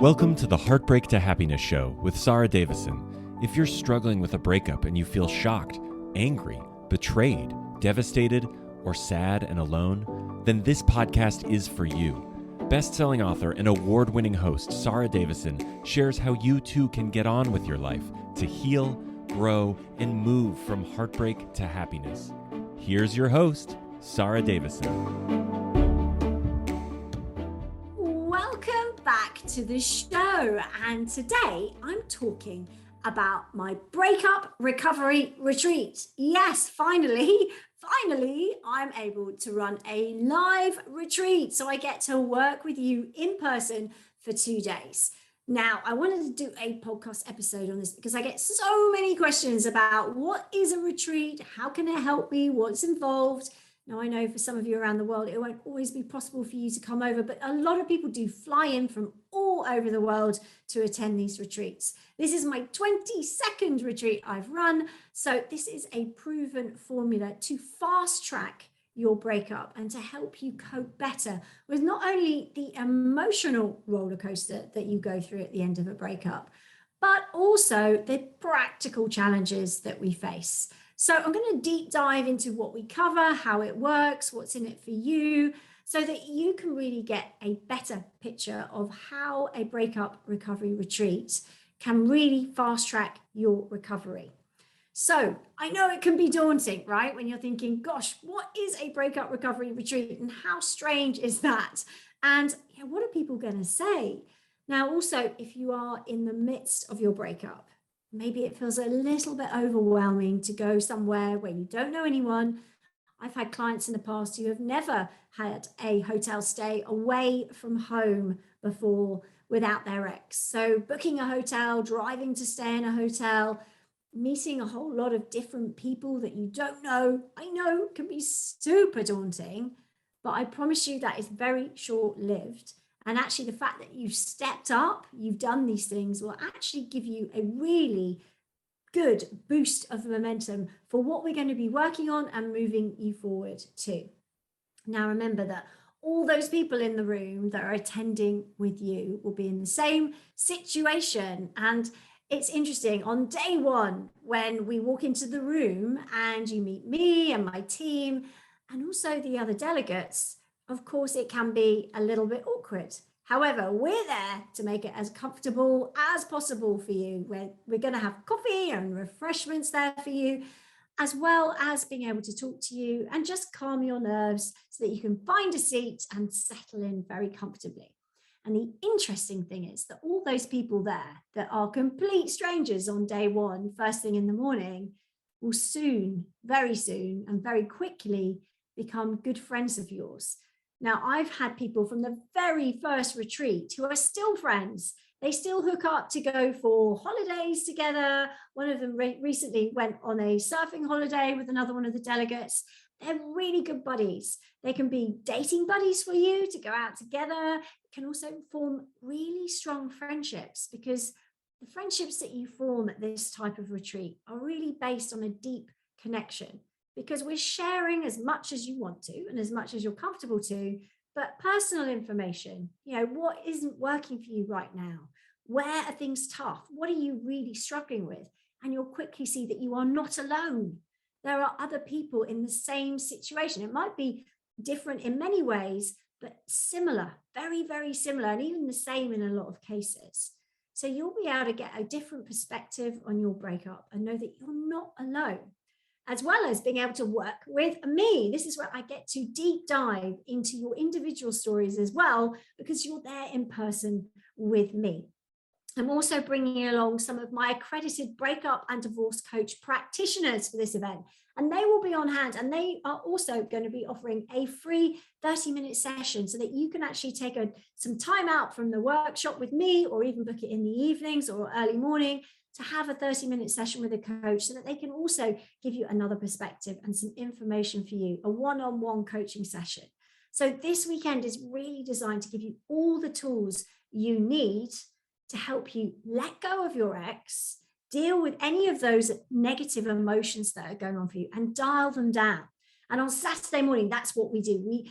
Welcome to the Heartbreak to Happiness Show with Sara Davison. If you're struggling with a breakup and you feel shocked, angry, betrayed, devastated, or sad and alone, then this podcast is for you. Best-selling author and award-winning host Sara Davison shares how you too can get on with your life to heal, grow, and move from heartbreak to happiness. Here's your host, Sara Davison. To the show, and today I'm talking about my Breakup Recovery Retreat. Yes, finally I'm able to run a live retreat, so I get to work with you in person for 2 days. Now, I wanted to do a podcast episode on this because I get so many questions about what is a retreat, how can it help me, what's involved. Now, I know for some of you around the world, it won't always be possible for you to come over, but a lot of people do fly in from all over the world to attend these retreats. This is my 22nd retreat I've run. So this is a proven formula to fast track your breakup and to help you cope better with not only the emotional roller coaster that you go through at the end of a breakup, but also the practical challenges that we face. So I'm going to deep dive into what we cover, how it works, what's in it for you, so that you can really get a better picture of how a breakup recovery retreat can really fast track your recovery. So I know it can be daunting, right? When you're thinking, gosh, what is a breakup recovery retreat and how strange is that? And what are people going to say? Now, also, if you are in the midst of your breakup, maybe it feels a little bit overwhelming to go somewhere where you don't know anyone. I've had clients in the past who have never had a hotel stay away from home before without their ex. So booking a hotel, driving to stay in a hotel, meeting a whole lot of different people that you don't know, I know can be super daunting, but I promise you that is very short-lived. And actually, the fact that you've stepped up, you've done these things will actually give you a really good boost of momentum for what we're going to be working on and moving you forward to. Now, remember that all those people in the room that are attending with you will be in the same situation. And it's interesting, on day one, when we walk into the room and you meet me and my team and also the other delegates, of course, it can be a little bit awkward. However, we're there to make it as comfortable as possible for you. We're going to have coffee and refreshments there for you, as well as being able to talk to you and just calm your nerves so that you can find a seat and settle in very comfortably. And the interesting thing is that all those people there that are complete strangers on day one, first thing in the morning, will soon, very soon, and very quickly become good friends of yours. Now, I've had people from the very first retreat who are still friends. They still hook up to go for holidays together. One of them recently went on a surfing holiday with another one of the delegates. They're really good buddies. They can be dating buddies for you to go out together. It can also form really strong friendships because the friendships that you form at this type of retreat are really based on a deep connection. Because we're sharing as much as you want to and as much as you're comfortable to, but personal information, what isn't working for you right now? Where are things tough? What are you really struggling with? And you'll quickly see that you are not alone. There are other people in the same situation. It might be different in many ways, but similar, very, very similar, and even the same in a lot of cases. So you'll be able to get a different perspective on your breakup and know that you're not alone, as well as being able to work with me. This is where I get to deep dive into your individual stories as well, because you're there in person with me. I'm also bringing along some of my accredited breakup and divorce coach practitioners for this event, and they will be on hand, and they are also going to be offering a free 30-minute session so that you can actually take some time out from the workshop with me, or even book it in the evenings or early morning to have a 30-minute session with a coach so that they can also give you another perspective and some information for you, a one-on-one coaching session. So this weekend is really designed to give you all the tools you need to help you let go of your ex, deal with any of those negative emotions that are going on for you and dial them down. And on Saturday morning, that's what we do.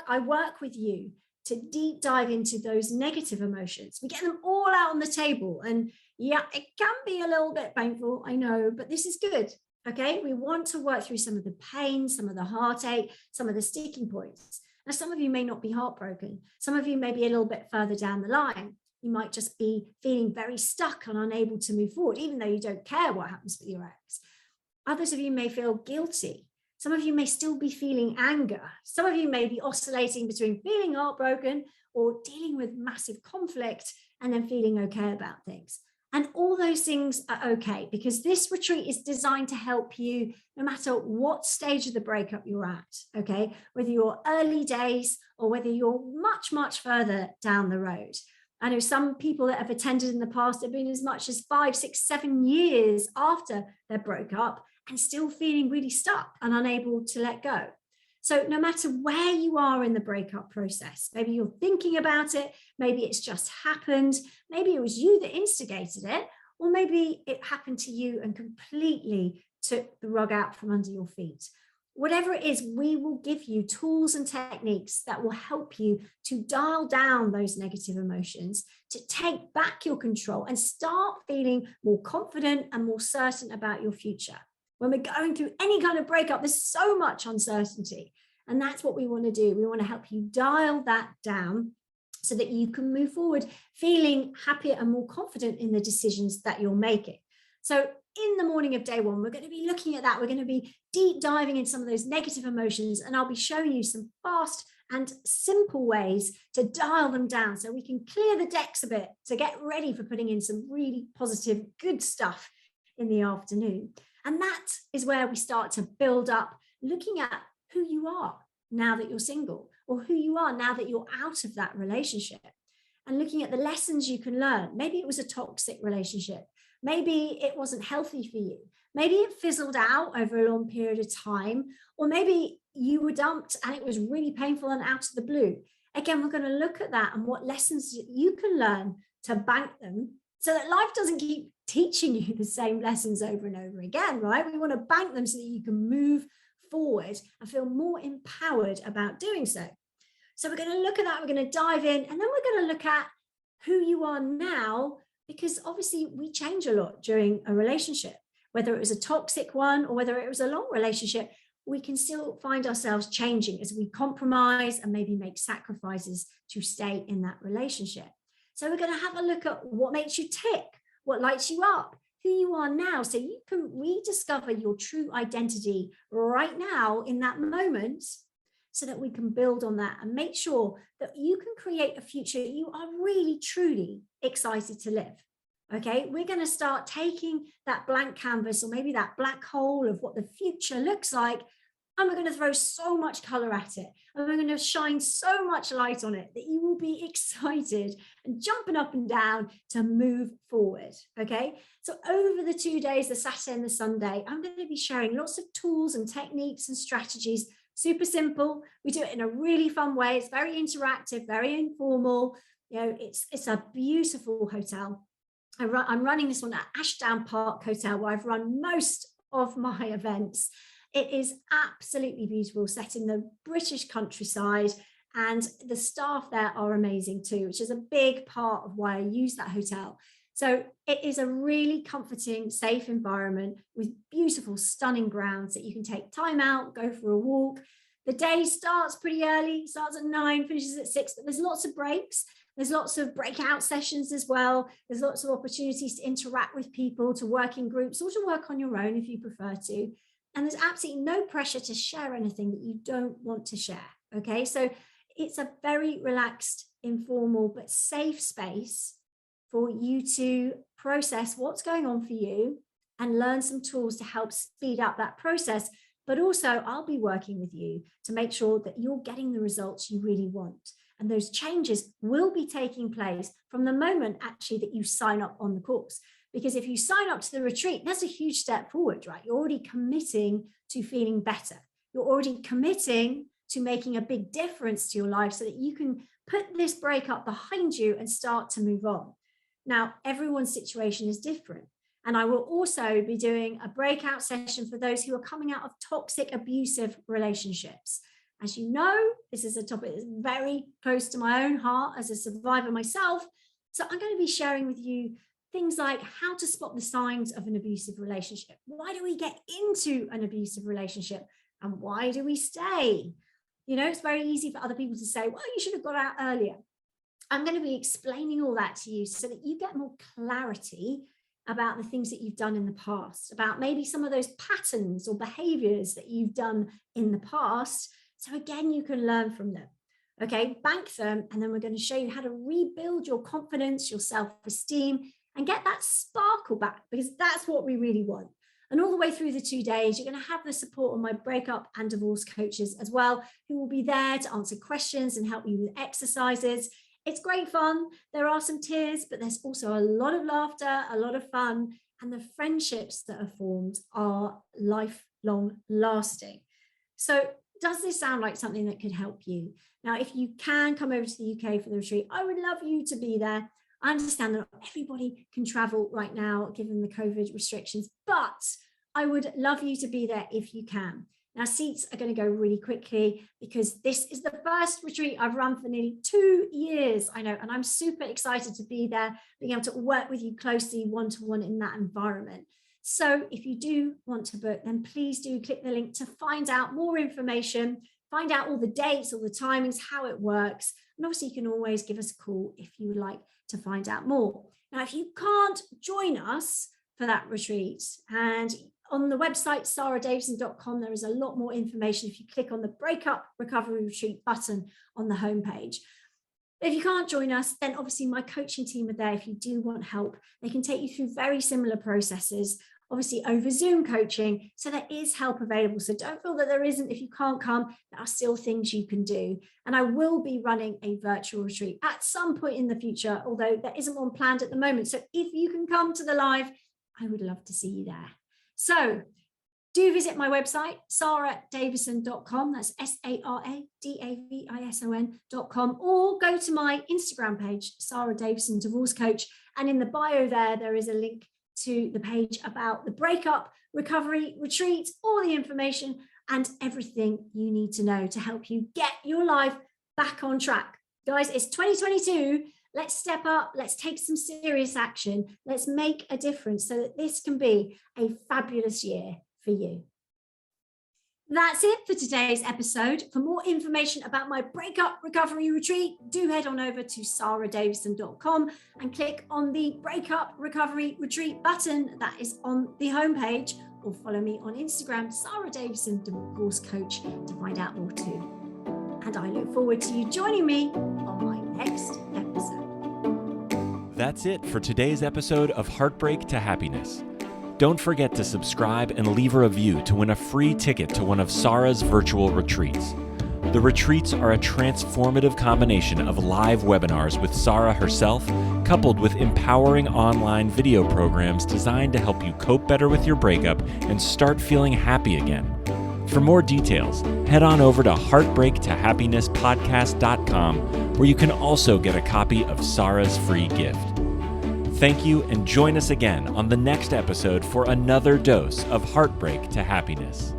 I work with you to deep dive into those negative emotions. We get them all out on the table. And yeah, it can be a little bit painful, I know, but this is good. Okay, we want to work through some of the pain, some of the heartache, some of the sticking points. Now, some of you may not be heartbroken. Some of you may be a little bit further down the line. You might just be feeling very stuck and unable to move forward, even though you don't care what happens with your ex. Others of you may feel guilty. Some of you may still be feeling anger. Some of you may be oscillating between feeling heartbroken or dealing with massive conflict and then feeling okay about things. And all those things are okay, because this retreat is designed to help you no matter what stage of the breakup you're at, okay? Whether you're early days or whether you're much, much further down the road. I know some people that have attended in the past have been as much as 5, 6, 7 years after they broke up and still feeling really stuck and unable to let go. So no matter where you are in the breakup process, maybe you're thinking about it, maybe it's just happened, maybe it was you that instigated it, or maybe it happened to you and completely took the rug out from under your feet. Whatever it is, we will give you tools and techniques that will help you to dial down those negative emotions, to take back your control and start feeling more confident and more certain about your future. When we're going through any kind of breakup, there's so much uncertainty. And that's what we want to do. We want to help you dial that down so that you can move forward feeling happier and more confident in the decisions that you're making. So in the morning of day one, we're going to be looking at that. We're going to be deep diving into some of those negative emotions, and I'll be showing you some fast and simple ways to dial them down so we can clear the decks a bit to get ready for putting in some really positive, good stuff in the afternoon. And that is where we start to build up, looking at who you are now that you're single, or who you are now that you're out of that relationship, and looking at the lessons you can learn. Maybe it was a toxic relationship. Maybe it wasn't healthy for you. Maybe it fizzled out over a long period of time, or maybe you were dumped and it was really painful and out of the blue. Again, we're going to look at that and what lessons you can learn to bank them so that life doesn't keep teaching you the same lessons over and over again, right? We want to bank them so that you can move forward and feel more empowered about doing so. So we're going to look at that. We're going to dive in, and then we're going to look at who you are now, because obviously we change a lot during a relationship, whether it was a toxic one or whether it was a long relationship. We can still find ourselves changing as we compromise and maybe make sacrifices to stay in that relationship. So we're going to have a look at what makes you tick, what lights you up, who you are now, so you can rediscover your true identity right now in that moment, so that we can build on that and make sure that you can create a future you are really, truly excited to live. Okay, we're going to start taking that blank canvas, or maybe that black hole of what the future looks like, and we're going to throw so much color at it, and we're going to shine so much light on it that you will be excited and jumping up and down to move forward. Okay, so over the 2 days, the Saturday and the Sunday, I'm going to be sharing lots of tools and techniques and strategies. Super simple. We do it in a really fun way. It's very interactive, very informal. You know, it's a beautiful hotel. I'm running this one at Ashdown Park Hotel, where I've run most of my events. It is absolutely beautiful, set in the British countryside, and the staff there are amazing too, which is a big part of why I use that hotel. So it is a really comforting, safe environment with beautiful, stunning grounds that you can take time out, go for a walk. The day starts pretty early, starts at 9, finishes at 6, but there's lots of breaks. There's lots of breakout sessions as well. There's lots of opportunities to interact with people, to work in groups, or to work on your own if you prefer to. And there's absolutely no pressure to share anything that you don't want to share. Okay, so it's a very relaxed, informal, but safe space for you to process what's going on for you and learn some tools to help speed up that process. But also, I'll be working with you to make sure that you're getting the results you really want. And those changes will be taking place from the moment actually that you sign up on the course. Because if you sign up to the retreat, that's a huge step forward, right? You're already committing to feeling better. You're already committing to making a big difference to your life so that you can put this breakup behind you and start to move on. Now, everyone's situation is different. And I will also be doing a breakout session for those who are coming out of toxic, abusive relationships. As you know, this is a topic that's very close to my own heart as a survivor myself. So I'm going to be sharing with you things like how to spot the signs of an abusive relationship. Why do we get into an abusive relationship? And why do we stay? You know, it's very easy for other people to say, well, you should have got out earlier. I'm going to be explaining all that to you so that you get more clarity about the things that you've done in the past, about maybe some of those patterns or behaviors that you've done in the past. So again, you can learn from them. Okay, bank them, and then we're going to show you how to rebuild your confidence, your self-esteem, and get that sparkle back, because that's what we really want. And all the way through the 2 days, you're going to have the support of my breakup and divorce coaches as well, who will be there to answer questions and help you with exercises. It's great fun. There are some tears, but there's also a lot of laughter, a lot of fun, and the friendships that are formed are lifelong lasting. So does this sound like something that could help you? Now, if you can come over to the UK for the retreat, I would love you to be there. I understand that not everybody can travel right now, given the COVID restrictions, but I would love you to be there if you can. Now, seats are going to go really quickly because this is the first retreat I've run for nearly 2 years. I know, and I'm super excited to be there, being able to work with you closely one-to-one in that environment. So if you do want to book, then please do click the link to find out more information, find out all the dates, all the timings, how it works. And obviously you can always give us a call if you would like to find out more. Now, if you can't join us for that retreat, and on the website, saradavison.com, there is a lot more information if you click on the Breakup Recovery Retreat button on the homepage. If you can't join us, then obviously my coaching team are there if you do want help. They can take you through very similar processes, obviously over Zoom coaching. So there is help available. So don't feel that there isn't. If you can't come, there are still things you can do. And I will be running a virtual retreat at some point in the future, although there isn't one planned at the moment. So if you can come to the live, I would love to see you there. So do visit my website, saradavison.com. That's SARADAVISON.com, or go to my Instagram page, Sara Davison Divorce Coach. And in the bio there is a link to the page about the Breakup Recovery Retreat, all the information and everything you need to know to help you get your life back on track. Guys, it's 2022. Let's step up. Let's take some serious action. Let's make a difference so that this can be a fabulous year for you. That's it for today's episode. For more information about my Breakup Recovery Retreat, do head on over to saradavison.com and click on the Breakup Recovery Retreat button that is on the homepage, or follow me on Instagram, Sara Davison Divorce Coach, to find out more too. And I look forward to you joining me on my next episode. That's it for today's episode of Heartbreak to Happiness. Don't forget to subscribe and leave a review to win a free ticket to one of Sara's virtual retreats. The retreats are a transformative combination of live webinars with Sara herself, coupled with empowering online video programs designed to help you cope better with your breakup and start feeling happy again. For more details, head on over to heartbreaktahappinesspodcast.com, where you can also get a copy of Sara's free gift. Thank you, and join us again on the next episode for another dose of Heartbreak to Happiness.